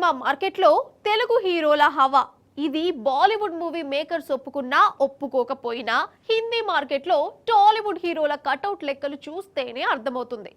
Cinema మార్కెట్లో తెలుగు హీరోల హవా. ఇది బాలీవుడ్ మూవీ మేకర్స్ ఒప్పుకున్నా ఒప్పుకోకపోయినా హిందీ మార్కెట్లో టాలీవుడ్ హీరోల కటౌట్ లెక్కలు చూస్తేనే అర్థమవుతుంది.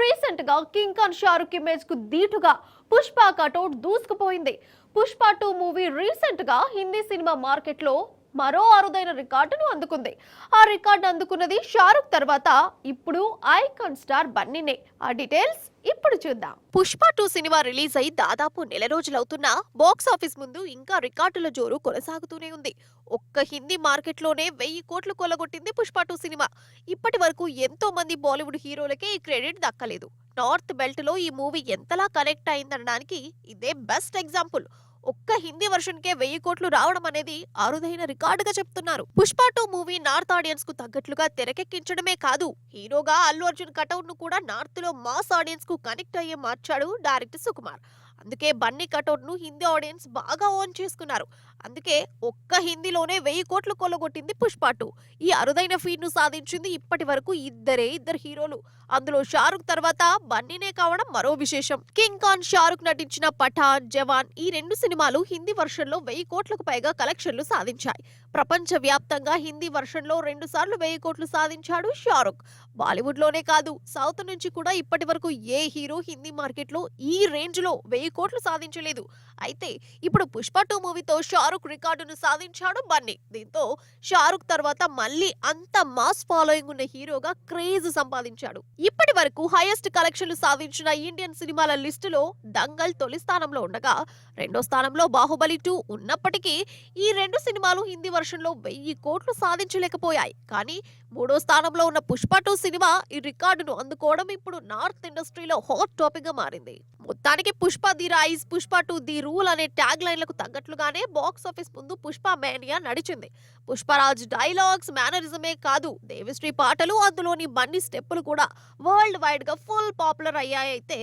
రీసెంట్ గా కింగ్ ఖాన్ షారుఖ్ ఇమేజ్ కు దీటుగా పుష్ప కటౌట్ దూసుకుపోయింది. పుష్ప 2 మూవీ రీసెంట్ గా హిందీ సినిమా మార్కెట్లో మరో అరుదైన రికార్డును అందుకుంది. ఆ రికార్డు అందుకున్నది షారుఖ్ తర్వాత ఇప్పుడు ఐకాన్ స్టార్ బన్నీనే. ఆ డీటెయిల్స్ ఇప్పుడు చూద్దాం. పుష్ప 2 సినిమా రిలీజ్ అయి దాదాపు నెల రోజులవుతున్నా బాక్స్ ఆఫీస్ ముందు ఇంకా రికార్డుల జోరు కొనసాగుతూనే ఉంది. ఒక్క హిందీ మార్కెట్లోనే 1000 కోట్లు కొల్లగొట్టింది పుష్ప 2 సినిమా. ఇప్పటి వరకు ఎంతో మంది బాలీవుడ్ హీరోలకే ఈ క్రెడిట్ దక్కలేదు. నార్త్ బెల్ట్ లో ఈ మూవీ ఎంతలా కనెక్ట్ అయిందనడానికి ఇదే బెస్ట్ ఎగ్జాంపుల్. ఒక్క హిందీ వర్షన్ కే 1000 కోట్లు రావడం అనేది అరుదైన రికార్డుగా చెప్తున్నారు. పుష్ప 2 మూవీ నార్త్ ఆడియన్స్ కు తగ్గట్లుగా తెరకెక్కించడమే కాదు, హీరోగా అల్లు అర్జున్ కటౌట్ ను కూడా నార్త్ లో మాస్ ఆడియన్స్ కు కనెక్ట్ అయ్యే మార్చాడు డైరెక్టర్ సుకుమార్. అందుకే బన్నీ కటౌట్ ను హిందీ ఆడియన్స్ బాగా ఓన్ చేసుకున్నారు. అందుకే ఒక్క హిందీలోనే 1000 కోట్లు కొల్లగొట్టింది పుష్ప 2. ఈ అరుదైన ఫీట్ ను సాధించింది ఇప్పటి వరకు ఇద్దరు హీరోలు. అందులో షారుఖ్ తర్వాత బన్నీనే కావడం మరో విశేషం. కింగ్ ఖాన్ షారుఖ్ నటించిన పఠాన్, జవాన్ ఈ 2 సినిమాలు హిందీ వర్షన్ లో 1000 కోట్లకు పైగా కలెక్షన్లు సాధించాయి. ప్రపంచ వ్యాప్తంగా హిందీ వర్షన్ లో 2 సార్లు 1000 కోట్లు సాధించాడు షారుఖ్. బాలీవుడ్ లోనే కాదు, సౌత్ నుంచి కూడా ఇప్పటి వరకు ఏ హీరో హిందీ మార్కెట్ లో ఈ రేంజ్ లో 1000 కోట్లు సాధించలేదు. అయితే ఇప్పుడు పుష్ప 2 మూవీతో షారుఖ్ రికార్డును సాధించాడు బన్నీ. దీంతో షారుఖ్ తర్వాత మళ్ళీ అంత మాస్ ఫాలోయింగ్ ఉన్న హీరోగా క్రేజ్ సంపాదించాడు. ఇప్పటి వరకు హైయెస్ట్ కలెక్షన్లు సాధించిన ఇండియన్ సినిమాల లిస్టులో దంగల్ తొలి స్థానంలో ఉండగా, రెండో స్థానంలో బాహుబలి 2 ఉన్నప్పటికీ ఈ 2 సినిమాలు హిందీ వర్షన్ లో 1000 కోట్లు సాధించలేకపోయాయి. కానీ మూడో స్థానంలో ఉన్న పుష్ప 2 సినిమా ఈ రికార్డును అందుకోవడం ఇప్పుడు నార్త్ ఇండస్ట్రీలో హాట్ టాపిక్ గా మారింది. మొత్తానికి Pushpa the rise, Pushpa 2 the rule అనే ట్యాగ్ లైన్లకు తగ్గట్లుగానే బాక్స్ ఆఫీస్ ముందు పుష్ప మేనియా నడిచింది. పుష్పరాజ్ డైలాగ్స్, మేనరిజమే కాదు, దేవిశ్రీ పాటలు, అందులోని బన్నీ స్టెప్పులు కూడా వరల్డ్ వైడ్ గా ఫుల్ పాపులర్ అయ్యాయి. అయితే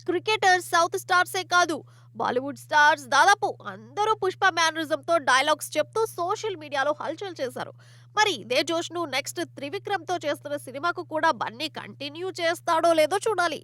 క్రికెటర్స్, సౌత్ స్టార్సే కాదు, బాలీవుడ్ స్టార్స్ దాదాపు అందరూ పుష్ప మేనరిజం తో డైలాగ్స్ చెప్తూ సోషల్ మీడియాలో హల్చల్ చేశారు. మరి ఇదే జోష్ ను నెక్స్ట్ త్రివిక్రమ్ తో చేస్తున్న సినిమాకు కూడా బన్నీ కంటిన్యూ చేస్తాడో లేదో చూడాలి.